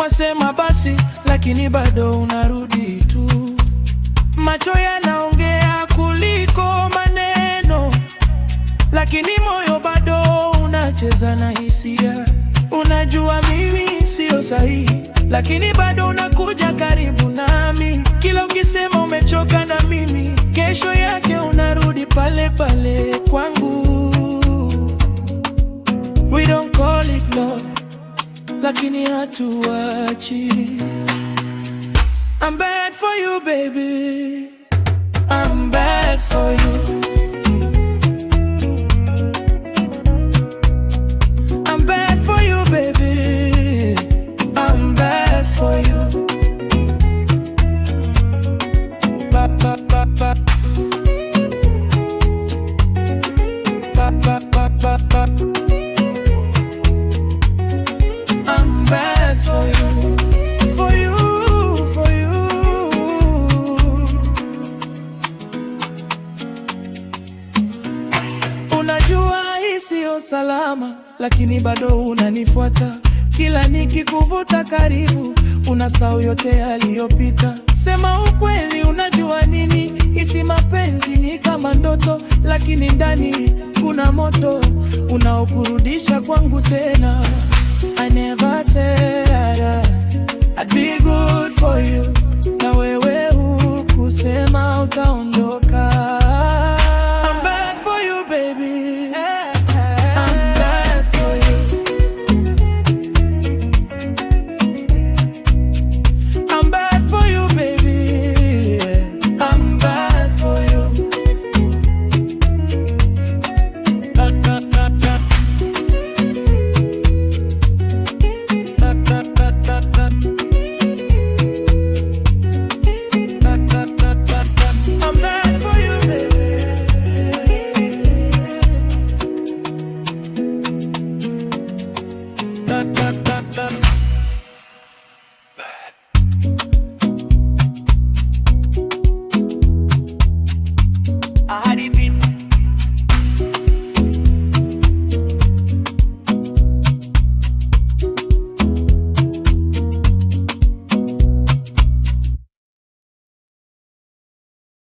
wasema basi, lakini bado unarudi tu. Macho yanaongea kuliko maneno, lakini moyo bado unacheza na hisia. Unajua mimi sio sahihi, lakini bado unakuja karibu nami. Kila ukisema umechoka na mimi, kesho yake unarudi pale pale kwangu. We don't call it love, lakini hatuachi. I'm bad for you baby, I'm bad for you. I'm bad for you baby, I'm bad for you. Ba ba ba ba. Ba ba ba ba ba. I'm bad for you, for you, for you. Unajua hii sio salama, lakini bado unanifuata. Kila nikikuvuta karibu, unasahau yote yaliyopita. Sema ukweli, unajua nini? Hisi mapenzi ni kama ndoto, lakini ndani kuna moto unaokurudisha kwangu tena. I never